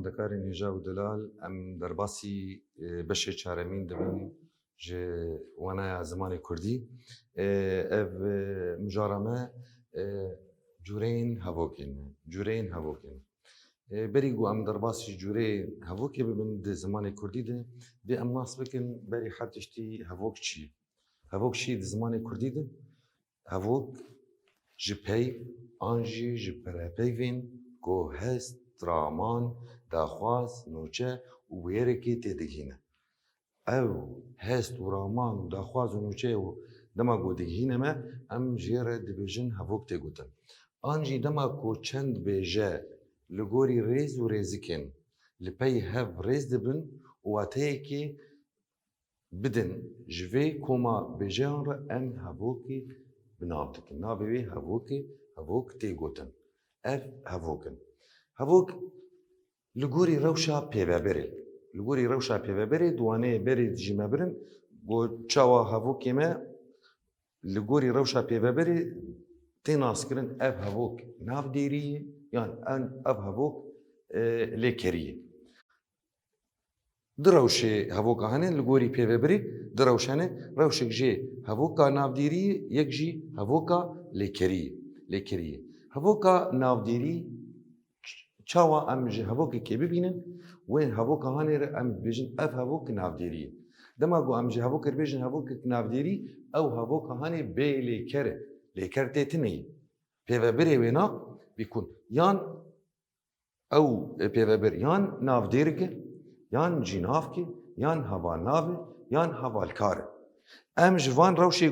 خوندکاری نیجا و دلال ام در باسی بشه چارمین دبن جه وانای زمان کردی اف مجارمه جورین هواکن بری گو ام در باسی جوره هواکی ببین ده زمان کردی ده ام ناس بکن بری حدشتی هواک چی ده زمان کردی ده هواک جپی آنجی جپرپیوین گو هست رامان داخواز نوچه و ویرکی تدگینه او هست و رامان داخواز و نوچه و دما گو دگینه ما ام جیره دبیجن هواک تگوتن آنجی دما کو چند بیجه لگوری ریز و ریزکن لپی هف ریز دبن و واتهی که بدن جوی کوما بیجان را ام هواکی بنابتکن نابوی هواک تگوتن اف هواکن هواک لگوری روشا پیوبری دوانه بری جیمه برن گو چاوا هواکی ما لگوری روشا پیوبری تناس کرن اف هواک ناف دیریه یان اف هواک لیکریه دروشه هواکا هنه لگوری پیوبری دروشانه روشک جه هواکا ناف دیریه یک جی هواکا لیکریه هواکا ناف دیری چاوا ام جه هواکی که ببینن وین هواکا هنه را ام بیجن اف هواک ناف دیریه دما گو ام جه هواکر بیجن هواک ناف دیری او هواکا هنه بی لیکر تیتنی پیوبری وینا بیکن یان او پیوبر یان ناف دیرگه یان جیناف که یان هوا ناوه یان هوالکاره ام جوان روشی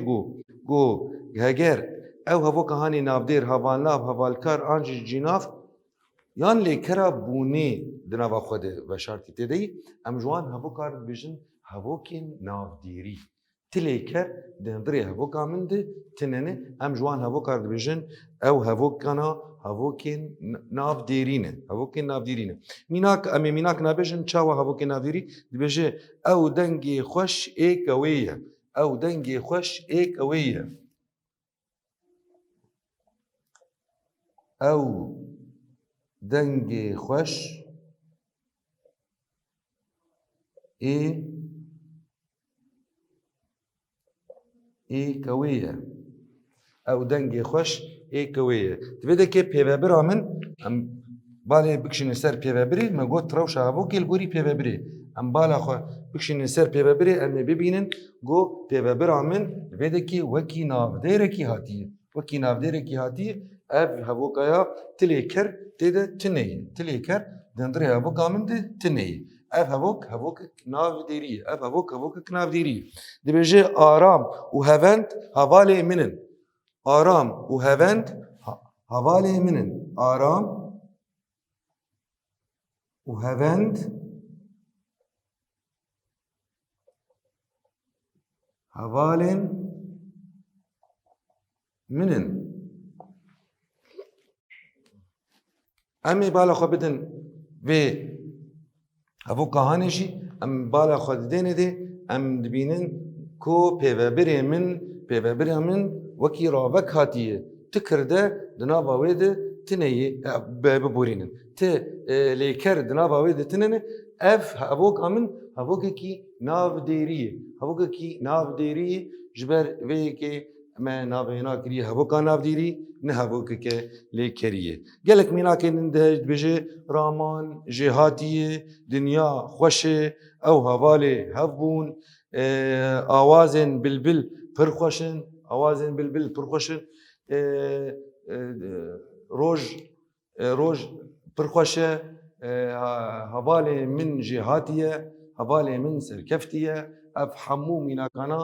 گو هگر او هواکا هنه ناف دیر هوال ناو هوالکار آنجی جیناف یان لیکرا بونی دنوا خود و شرطی تدهی ام جوان هواکار بیجن هواکین ناف دیری تلیکر دندری هواکا من ده تننه ام جوان هواکار بیجن او هواکانا هواکین ناف دیرینه میناک نبیجن چاوا هواکین ناف دیری بیجه او دنگی خوش ایکویه او دنگی خوش ایکویه تبده که پیوبر آمن ام بالا بکشن سر پیوبری مگوت روش هواکی لگوری پیوبری ام بالا خو بکشن سر پیوبری ام ببینن گو پیوبر آمن تبده که وکی نافدره کی هاتیه اف هواکایا تلیکر تیده تلیکر دندره هواکا من ده تنهی اف هواک نافدریه اف هواک نافدریه دبیجه آرام و هوند حواله منن آرام و هوند حواله منن آرام و هوند حواله منن امی بالا خو بدن و هواکا هانشی ام بالا خو دینه ده ام دبینن کو پیوبری من وکی راوک هاتیه تکرده دنابا ویده تنهی ببورینن لیکر دنابا ویده تنهی اف هواکا من هواکی کی ناف دیریه جبر وی که ما نابینا کریه هواکا ناف دیری نه هواکی که لیکریه گلک مینا کنن ده بجه رامان جهاتیه دنیا خوشه او حواله هفبون آوازن بلبل پرخوشن روج پرخوشه حواله من جهاتیه حواله من سرکفتیه اف حمو مینا کانا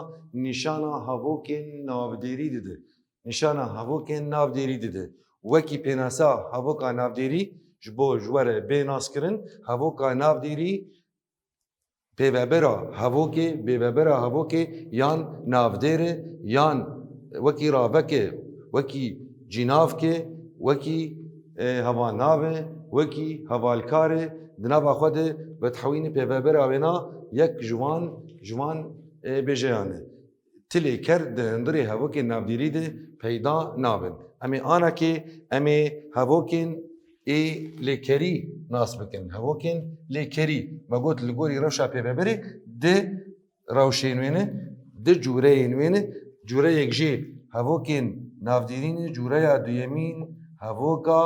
نشانا هواکین نافدیری دیده وکی پیناسا هواکا نافدیری جبو جواره بیناس کرن هواکا نافدیری پیوبرا هواکی یان نافدیره یان وکی راوکه وکی جینافکه وکی هوا ناوه وکی هوالکاره دنابا خود بتحوین پیوبرا وینا یک جوان بیجیانه تلی کرد دندری هواکی نافدیری ده پیدا نابن امی آنا که امی هواکین ای لیکری nas bikin hevokên lêkerî me got li gorî rewşa pêveberê di rewşên wê ne di cûreyên wê ne cûreyek jê hevokên navdîrînê cûreya duyemîn hevoka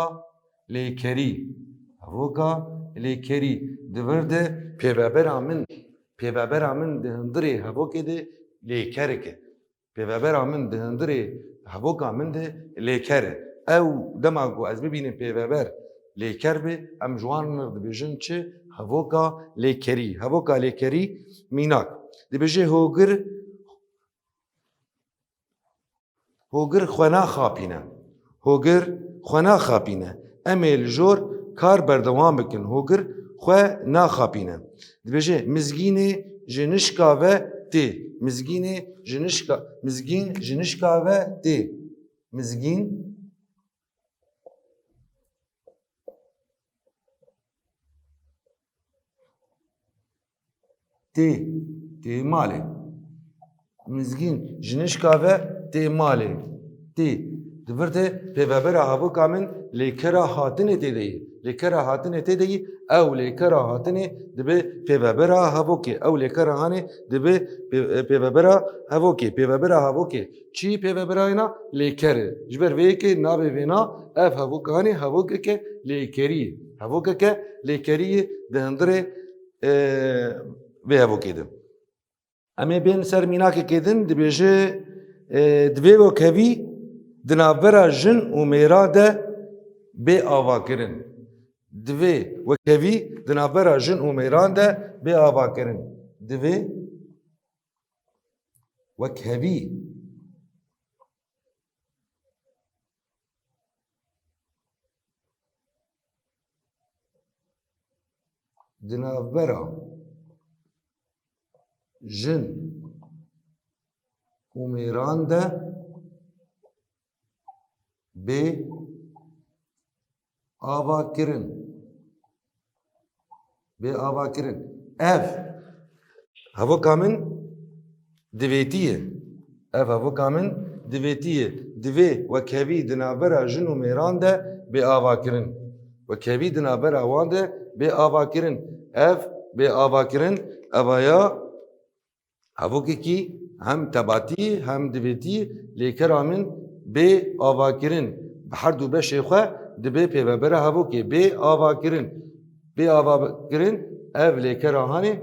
lêkerî hevoka lêkerî di vir de pêvebera min di hindirê hevokê de lêkerik e pêvebera min di hindirê hevoka min de lêker e ew dema ku ez bibînim pêveber lêker be em ji wan dibêjin çi hevoka lêkerî hevoka lêkerî mînak dibêje hogir xwe naxapîne hogir xwe naxapîne em ê li jor kar berdewam bikin hogir xwe naxapîne dibêje mizgînê ji nişka ve tê mizgîn ji nişka ve tê mizgîn tê malê mizgîn ji nişka ve tê malê tê di vir de pêvebera hevoka min lêkera hatinê tê de yê lêkera hatinê tê de yê ew lêkera hatinê dibe pêvebera hevokê ew lêkera hanê dibe pêvebera hevokê çi pêveberayê na lêker e ji ber vê yekê navê vê na ev hevoka hanê hevokeke lêkerî ye hevokeke lêkerî ye di hindirê vê hevokê de em ê bên ser mînakekê din dibêje divê wekhevî di navbera jin û mêra de bê avakirin divê wekhevî di navbera jin û mêran de bê avakirin divê wekhevî di navbera jin û mêran de bê avakirin ev hevoka min divêtiye ev hevoka min divêtiye divê wekhevî di navbera jin û mêran de bê avakirin wekhevî di navbera wan de bê avakirin ev bê avakirin evaya hevokekî hem tebatî hem divêtî lêkera min bê avakirin bi her du beşê xwe dibe pêvebera hevokê bê avakirin ev lêkera hanê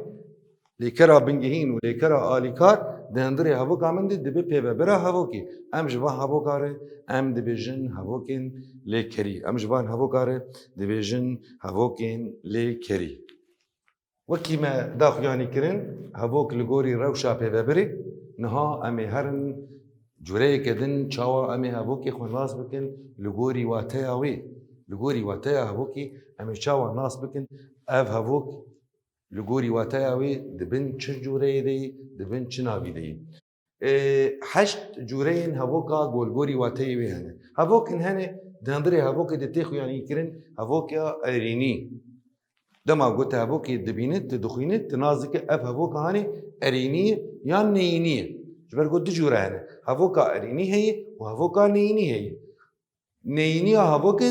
lêkera bingehîn û lêkera alîkar di hindirê hevoka min de dibe pêvebera hevokê em ji van hevoka re em dibêjin hevokên lêkerî em ji van hevoka re dibêjin hevokên lêkerî wekî me daxuyanî kirin hevok li gorî rewşa pêveberê niha em ê herin cûreyeke din çawa em ê hevokê xwe nas bikin li gorî wateya wê li gorî wateya hevokê em ê çawa nas bikin ev hevok li gorî wateya wê dibin çi cûreyê de yê dibin çi navî de yê heşt cûreyên hevoka golgorî wateyê wê hene hevokên hene di hindirê hevokê de tê xuyanî kirin hevoka erînî dema gote hevokê dibînit tu dixwînit tu nas dike ev hevoka hanê erînî ye yan neyînî ye ji ber got du cûre hene hevoka erînî heye û hevoka neyînî heye neyîniya hevokê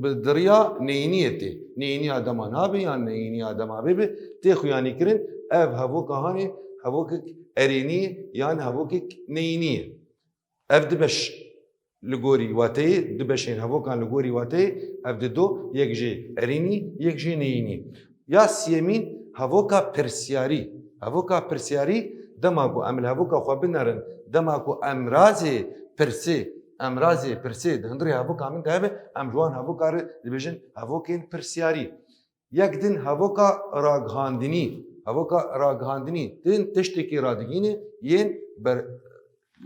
bi diriya neyîniyê tê neyîniya dema nabe yan neyîniya dema bêbe tê xuyanî kirin ev hevoka hanê hevokek erînî yan hevokek neyînî ye ev di beş li gorî wateyê du beşên hevokan li gorî wateyê ev di do yek jê erînî yek jê neyînî ya siyemîn hevoka pirsiyarî dema ku em li hevoka xwe binerin dema ku em razê pirsê di hindirê hevoka min de hebe em ji wan hevoka re dibêjin hevokên pirsiyarî yek din hevoka ragihandinî din tiştekî radigînê yên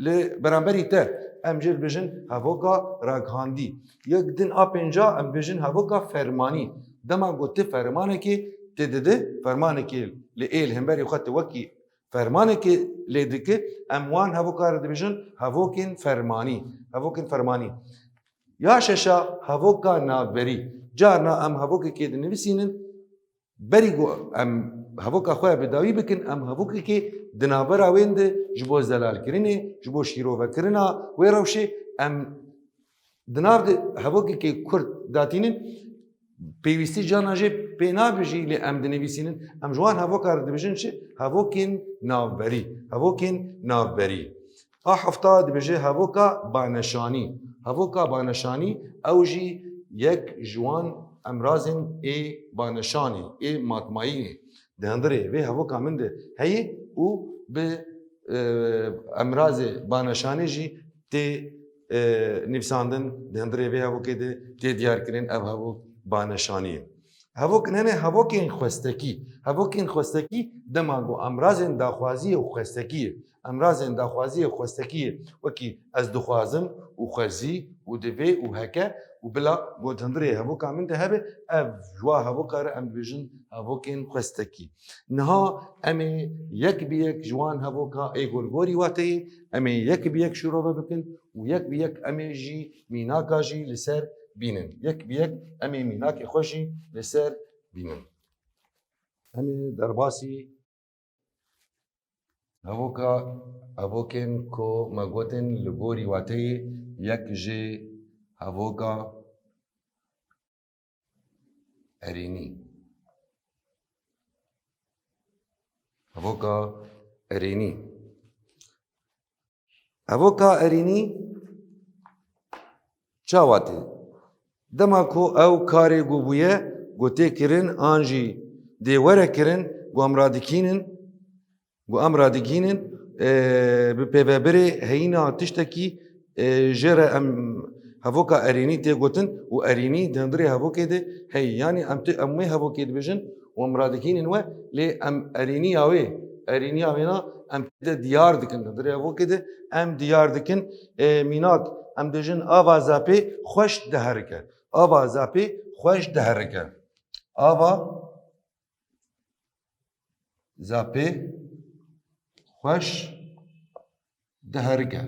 li beramberî te em jê dibêjin hevoka ragihandî yek din a pênca em dibêjin hevoka fermanî dema ku ti fermanekê tê dide fermanekê li êl hemberî xwe tu wekî fermanekê lê dike em wan hevoka re dibêjin hevokên fermanî ya şeşa hevoka navberî carna em hevokekê dinivîsînin berî ku em hevoka xwe bi dawî bikin em hevokekê di navbera wên de ji bo zelalkirinê ji bo şîrovekirina wê rewşê em di nav de hevokekê Kurd datînin پێویستی جاناژێ پێ نابژی لێ ئەم دنویسینن ئەم جوان هەڤۆکار دەبێژن چ هەڤۆکین ناوبەری هەڤۆکین ناوبەری ئا هەفتا دەبێژێ هەڤۆکا بانەشانی هەڤۆکا بانەشانی ئەو ژی یەک جوان ئەمرازên ê بانەشانî ê matmayînê دهندرê vê hevokا min de heye û bi emrazê baneşanê jî tê nivîsandin dehindrê vê hevokê de tê diyarkirin ev hevok baneşanî ye. Hevok hene hevokên xwestekî hevokên xwestekî dema got emrazên daxwaziyê û xwestekî ye emrazên daxwaziyê xwestekî ye wekî ez dixwazim û xwezî û divê û heke û bila got hindirê hevoka min de hebe ev jwa hevokar em dibêjin hevokên xwestekî. Niha em ê yek bi yek ji wan hevoka ê gorgorî wateyê em ê yek bi yek şîrove bikin û yek bi yek em ê jî mînaka jî li ser bînin. Yek bi yek em ê mînakê xwe jî li ser bînin. Em ê derbasî hevoka hevokên ku me gotin li gorî wateyê yek jê hevoka erênî. Hevoka erênî. Hevoka erênî çawa tê? Dema ku ew karê gobûye gotê kirin an jî dê were kirin gu em radikînin gu em radikînin bi pêvebirê heyîna tiştekî jê re em hevoka erênî tê gotin û erênî di hindirê hevokê de heye yanî em wê hevokê dibêjin û em radikînin we lê em erêniya wê erêniya wê na em de diyar dikin di hindirê hevokê de em diyar dikin mînak em dibêjin ava zapê xweş diherike ava zapê xweş diherike ava zapê xweş diherike.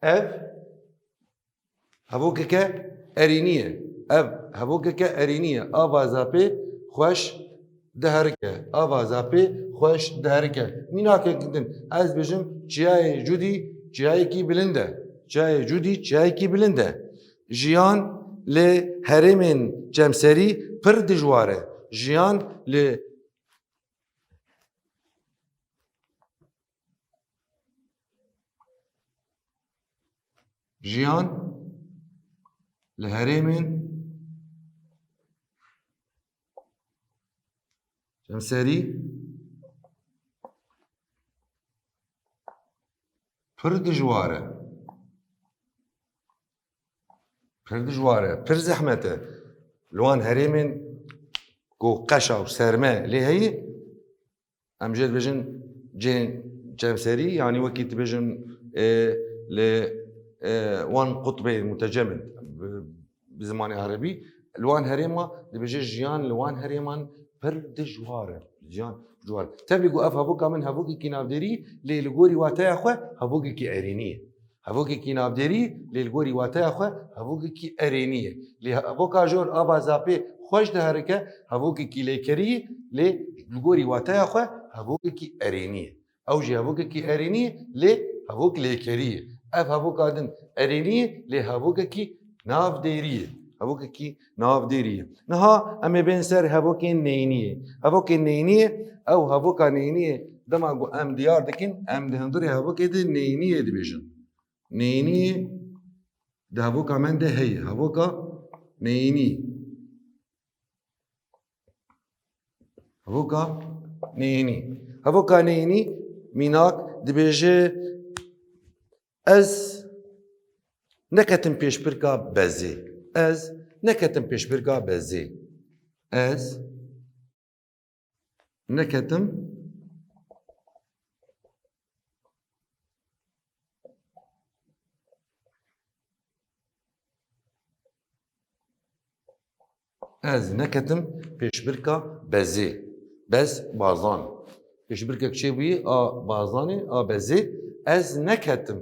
Ev hevokeke erênî ye ev hevokeke erênî ye ava zapê xweş diherike ava zapê xweş diherike. Mînakek din ez dibêjim çiyayê cudî çiyayekî bilind e çiyayê cudî çiyayekî bilind e. Jiyan li herêmên cemserî pir dijwar e jiyan li jiyan li herêmên cemserî pir dijwar e pir dijwar e pir zehmet e li wan herêmên ku qeşa û serme lê heye em jê dibêjin cihên cemserî yanî wekî dibêjin li wan qutbê mutecemid bi zimanê erebî li wan herêma dibêje jiyan li wan herêman pir dijwar e jiyan dijwar e. Tevlî got ev hevoka min hevokekî navdêrî lê li gorî wateya xwe hevokekî erênî ye hevokekî navdêrî lê li gorî wateya xwe hevokekî erênî ye. Lê hevoka jor ava zapê xweş diherike hevokekî lêkerî ye lê li gorî wateya xwe hevokekî erênî ye. Ew jî hevokekî erênî ye lê hevok lêkerî ye. Ev hevoka din erênî ye lê hevokekî navdêrî ye hevokekî navdêrî ye. Niha em ê bên ser hevokên neyînî ye hevokên neyînî ye ew hevoka neyînî ye dema got em diyar dikin em di hindirê hevokê de neyînî ye dibêjin. Neyînî ye di hevoka min de heye hevoka neyînî hevoka neyînî hevoka neyînî mînak dibêje ez neketim pêşbirka bezê ez neketim pêşbirka bezê ez neketim ez neketim pêşbirka bezê bez bazan pêşbirkek çêbûyî a bazanê a bezê ez neketim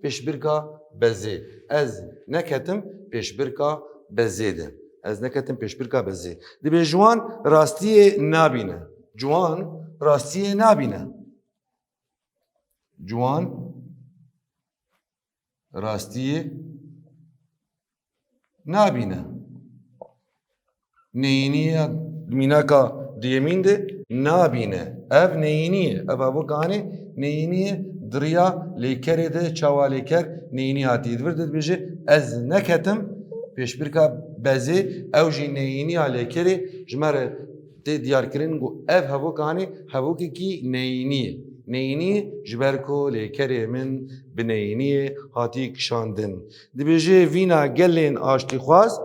pêşbirka bezê ez neketim pêşbirka bezê de ez neketim pêşbirka bezê. Dibê ji wan rastiyê nabîne ciwan rastiyê nabîne ciwan راستیه نابینه نینیه میناکا دیمین ده نابینه اف نینیه اف ابو کانی نینیه دریا لیکره ده چاوا لیکر نینی هاتی دورد بیجه از نکتم پیش برکا بازی او جی نینی لیکره جمره تی دیار کرین گو اف هبو کانی هبو کی نینیه نینی جبرکو لیکره من بنینی هاتی کشاندن دبیجه وینا گلین آشتی خواست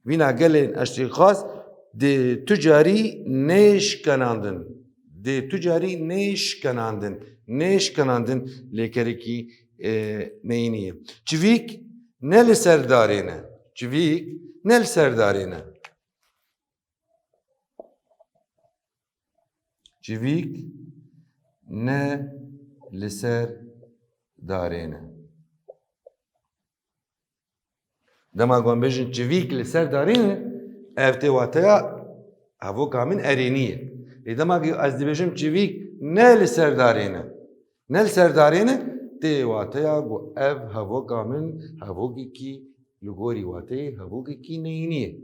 وینا گلین آشتی خواست de tücari neş kanandın. De tücari neş kanandın. Neş kanandın lekereki neyini. Çivik nel serdarine. Çivik nel serdarine. Çivik ne liser darine. Dema gombejin çivik liser darine. Evte vataya havoka min ereniye. Dema ki az dibejim çivik ne li serdarine. Ne li serdarine? Te vataya bu ev havoka min havoki ki lugori vataya havoki ki neyiniye.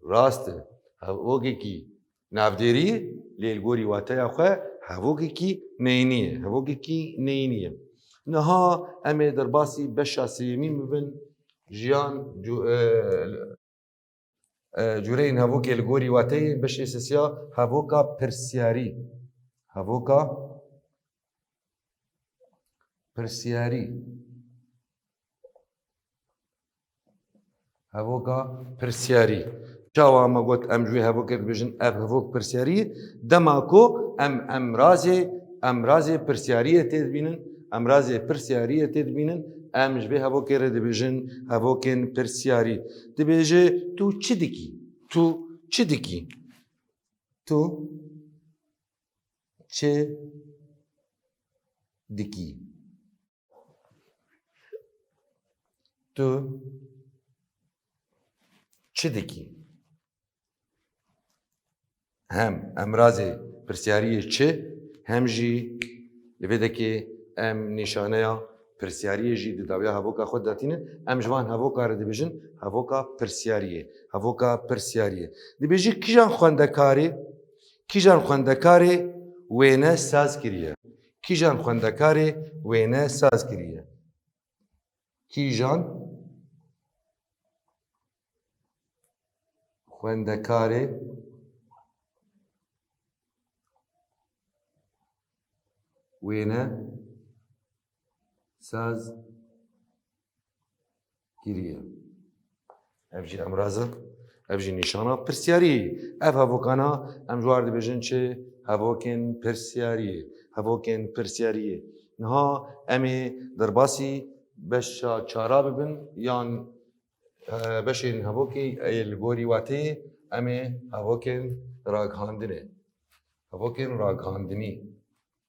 Rastı havoki ki navderiye li lugori vataya khe havoki ki neyiniye. Havoki ki neyiniye. Naha eme derbasi beşa seyimin bibin jiyan جورین هەبووکێ لە گۆری واتەی بەشی سسیا هەبووکە پرسیاری هەبووکە پرسیاری هەبووکە پرسیاری چاوە ئەمە گوت ئەم گوێ هەبووکێ بێژن ئەف هەبووک پرسیاری دەماکۆ ئەم رازێ پرسیاریە تێدبینن ئەم رازێ پرسیاریە تێدبینن ئەم ji vê hevokê re dibêjin hevokên pirsiyarî. Dibêje tu çi dikî? Tu çi dikî? Tu çi dikî? Tu çi dikî? Hem em razê pirsiyariyê çi hem jî li vê dekê em nîşaneya pirsiyariye jî di dawiya hevoka xwe datînin em ji van hevoka re dibêjin hevoka pirsiyariye hevoka pirsiyariye dibêjî kîjan xwendekarê wêne saz kiriye kîjan xwendekarê wêne saz kiriye kîjan xwendekarê wêne saz kiriye. Ev jî emrazin, ev jî nîşana pirsiyarî. Ev hevokana em ji war dibêjin çi hevokên pirsiyariyê. Hevokên pirsiyariyê. Niha em ê derbasî beşa çara bibin yan beşên hevokê li gorî wateyê em ê hevokên ragihandinê. Hevokên ragihandinî.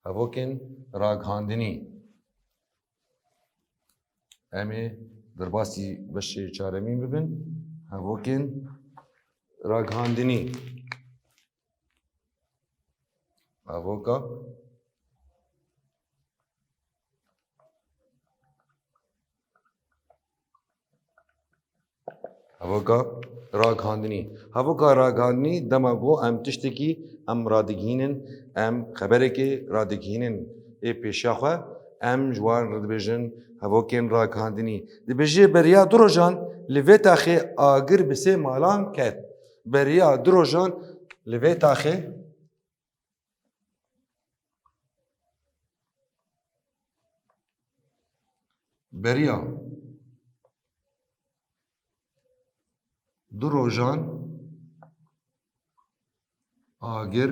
Hevokên ragihandinî. Em ê derbasî beşê çaremîn bibin hevokên ragihandinî. Hevoka ragihandinî. Hevoka ragihandinî dema got em tiştekî em radigihînin em xeberekê radigihînin ê pêşiya xwe em ji wan re dibêjin hevokên ragihandinî. Dibêje beriya du rojan li vê taxê agir bi sê malan ket. Beriya du rojan li vê taxê beriya du rojan agir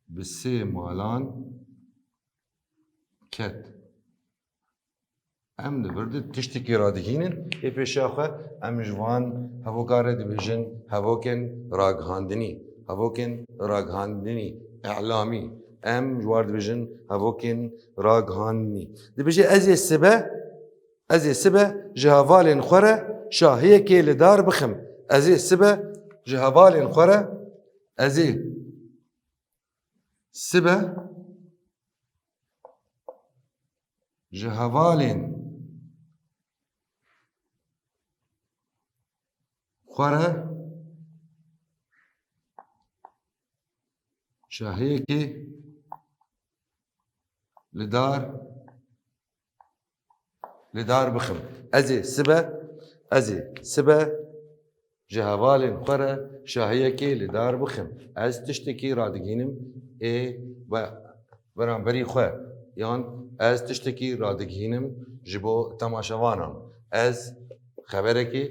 bi sê malan ket. Em li vir de tiştekî radihînin ê pêşiya xwe em ji wan hevoka re dibêjin hevokên ragihandinî. Hevokên ragihandinî e'lamî. Em ji war dibêjin hevokên ragihandinî. Dibêje ez ê sibe ji hevalên xwe re şahiyekê li dar bixim. Ez ê sibe ji hevalên xwe re ez ê sibe ji hevalên xwe re şahiyekê li dar bixim. Ez ê sibe ji hevalên xwe re şahiyekê li dar bixim. Ez tiştekî radigînim ê beramberî xwe yan ez tiştekî radigînim ji bo temaşevanan. Ez xeberekê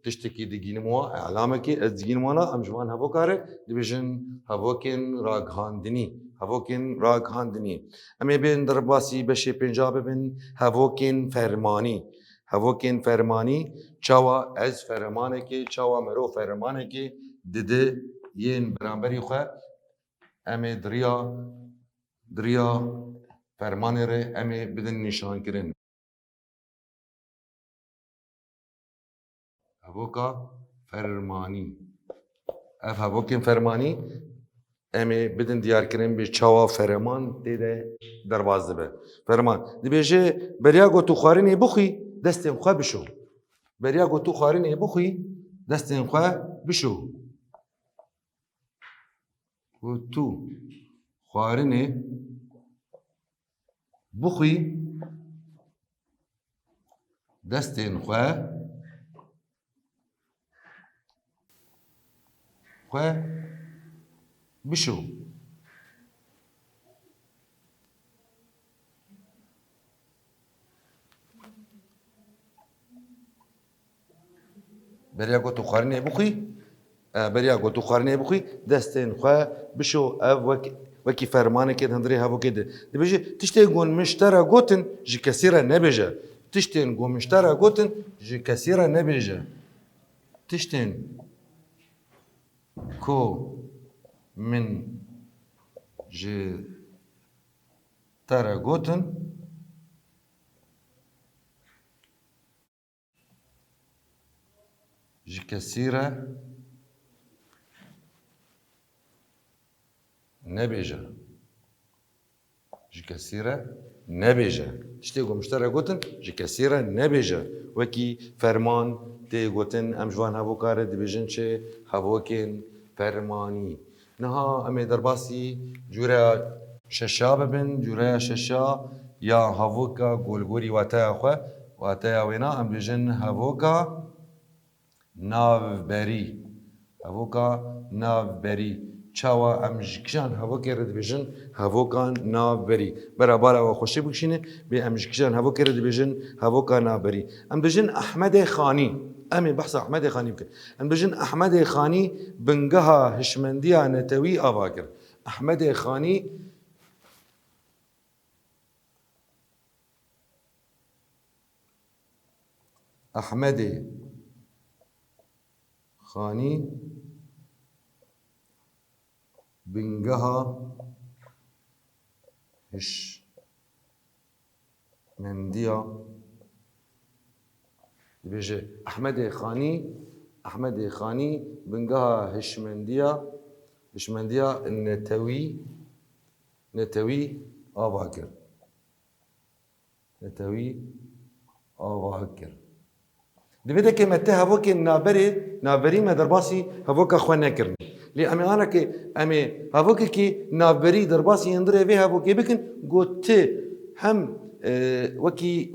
tiştekî digînim wa elamekê ez digînim wana em ji wan hevokar e dibêjin hevokên ragihandinî. Hevokên ragihandinî. Em ê bên derbasî beşê pênca bibin hevokên fermanî. Hevokên fermanî çawa ez fermanekê çawa mirov fermanekê dide yên beramberî xwe em ê diriya fermanê re em ê bidin nîşankirin. Hevoka fermanî. Ev hevokên fermanî em ê bidin diyarkirin bê çawa ferman tê de derbas dibe. Ferman dibêje beriya got û xwarinê bixwî destên xwe bişo. Beriya got û xwarinê bixwî destên xwe bişo. Got û xwarinê bixwî destên xwe bişo. Beriya got û xwarinê bixwî beriya got û xwarinê bixwî destên xwe bişo. Ev wekî fermanekê hundirê hevokê de. Dibêje tiştên ku min ji te re gotin ji kesî re nebêje. Tiştên ku min ji te re gotin ji kesî re nebêje. Tiştên ku min ji te re gotin ji kesî re nebêje. Ji kesî re nebêje. Tiştê ku min ji te re gotin ji kesî re nebêje. Wekî ferman tê gotin em ji wan hevokar e dibêjin çi hevokên fermanî. Niha em ê derbasî cûreya şeşa bibin. Cûreya şeşa ya hevoka golgorî wateya xwe. Wateya wê na em dibêjin hevoka navberî. Hevoka navberî. Çawa em ji kîjan hevokê re dibêjin hevoka navberî. Bera bala we xweşê bikişîne bê em ji kîjan hevokê re dibêjin hevoka navberî. Em dibêjin Ehmedê Xanî. Em ê behsa Ehmedê Xanî bikin. Em dibêjin Ehmedê Xanî bingeha hişmendiya netewî ava kir. Ehmedê Xanî Ehmedê Xanî bingeha hişmendiya dibêje Ehmedê Xanî bingeha hişmendiya netewî ava kir. Netewî ava kir. Divê dekê me te hevokên navberî me derbasî hevoka xwe nekirin. Lê em ê anekê em ê hevokekî navberî derbasî hundirê vê hevokê bikin got ti hem wekî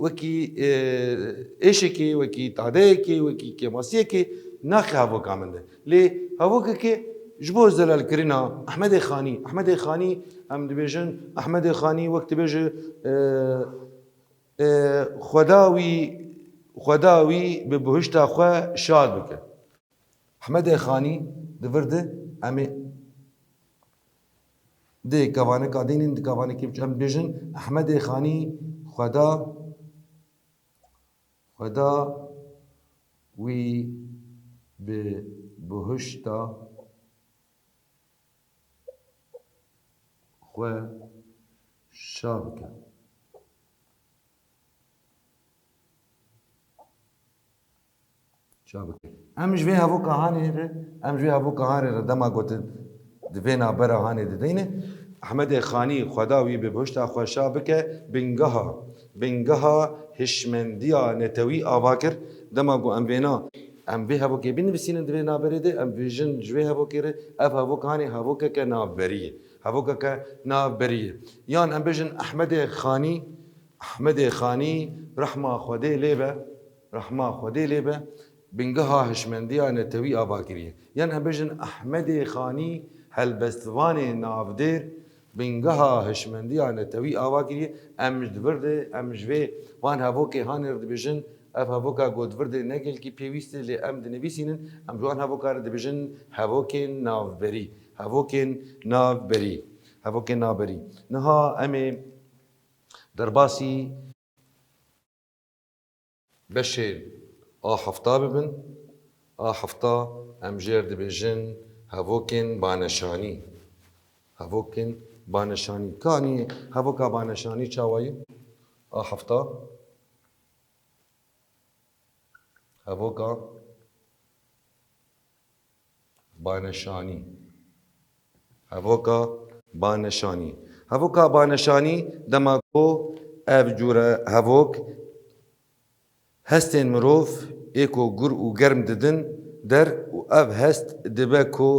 êşekê, wekî tadeyekê, wekî kemasiyekê naxe hevoka min de. Lê hevokekê ji bo zelalkirina Ehmedê Xanî em dibêjin Ehmedê Xanî wek dibêje xweda wî bi bihişta xwe şad bike. Ehmedê Xanî divir de em ê dê kevaneka dînin di kevanekê biçû em dibêjin Ehmedê Xanî xweda wî bi bihişta xwe şad bike. Em ji vê hevoka hanê re dema gotin di vê navbera hanê dideyne احمد خانی خداوی به بهشت خوشا بکه بنگها هشمندیا نتوی آواکر دما گو ام بینا ام به هوا که بین بسینن دوی نابریده ام ویژن جوی هوا کره اف هوا کانی هوا که نابریه هوا که نابریه یان ام بیژن احمد خانی رحمه خدای لیبه بنگها هشمندیا نتوی آواکریه یان ام بیژن احمد خانی هلبستوان نافدر بنگها هشمندیا نتوی آواکریه ام جورده ام جوی وان هوا که هانر دبیژن اف هاوکا گود ورده نگل کی پیوسته لی ام دنویسینن ام جوان هاوکا دبیژن هاوکین نافبری نها امی درباسی بشر هفتا ببن هفتا ام جر دبیژن هاوکین بانشانی کانی هاوکا بانشانی چاوایی هفتا هاوکا بانشانی دماغو اف جوره هاوک هستن مروف ایکو گر و گرم ددن در و اف هست دبه کو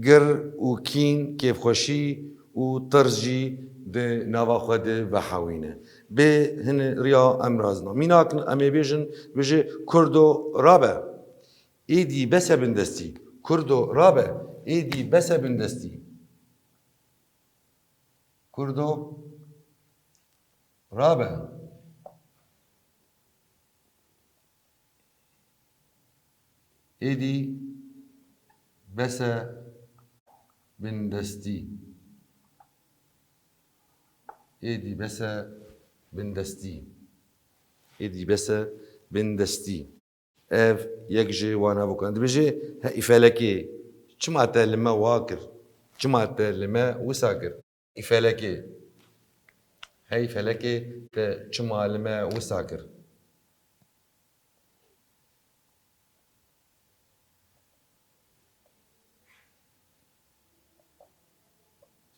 گر و کین کیف خوشی و ترجی ده نوا خود و حوینه به هن ریا امرازنا میناکن امی بیژن بیژه کردو رابه ایدی بسه بندستی کردو رابه ایدی بسه بندستی کردو رابه ایدی بسه بندستی ایدی بسه بندستی اف یک جی وانا بکن دبیجی افلکی چما تلمه واکر چما تلمه وساکر افلکی هی فلکی ته چما لمه وساکر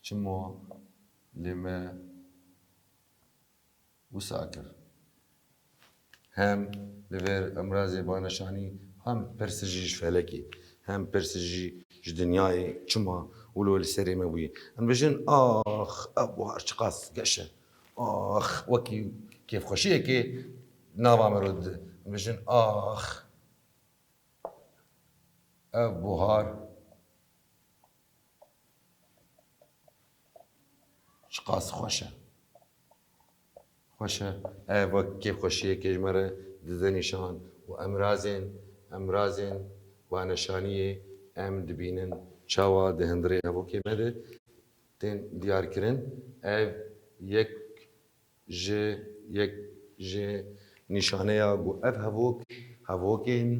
چما لمه وساکر هم لور امراض بانشانی هم پرسجیش فلکی هم پرسجی دنیای چما ولو السري موي ام بجن ابو هرشقاس قشه وكي كيف خشيه كي نافا مرد ام بجن ابو هار شقاس خوشه كيف خشيه كي مره دزنيشان وامرازين بانشانيه ام دبينن چاوا دهندره هبو که مده تین دیار کرن یک نشانه یا گو اف هوکین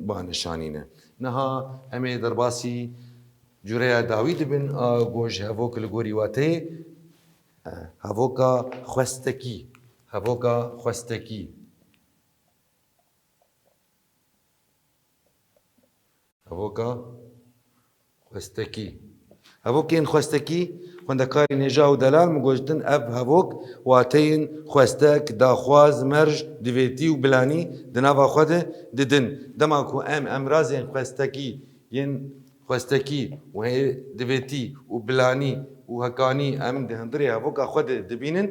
بانشانینه نها امی درباسی جوره داوید بن گوش هوک لگوری واته هوکا خوستکی هوکین خوستکی خواندکاری نجا و دلال مگوشتن اف هوک واتین خوستک داخواز مرج دویتی و بلانی دناوا خود ددن دماکو امرازین خوستکی و دویتی و بلانی و هکانی دهندری هوکا خود دبینن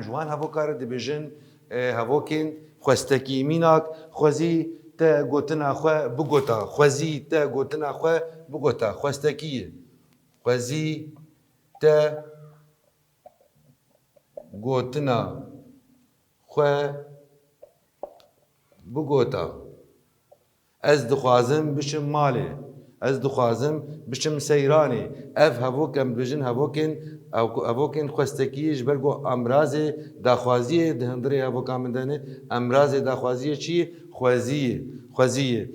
جوان هوکار دبیجن هوکین خوستکی میناک خوزی تا گوتنا خو بگوتا خوزی تا گوتنا خو بگوتا خوستکیه خوزی تا گوتنا خو بگوتا از دخوازم بشم مالی از دخوازم بشم سیرانی اف هوکم بجن هوکین خوستکیش برگو امراض داخوازی دهندری هوکا مندنه امراض داخوازی چی خوزیه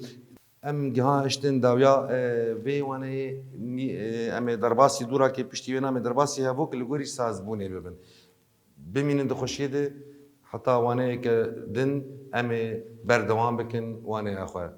ام گها اشتن داویا وی وانه ام درباسی دورا که پشتیونا ام درباسی هوک لگوری سازبونه ببن بمینن دخوشیه ده حتی وانه که دن ام بردوام بکن وانه اخوه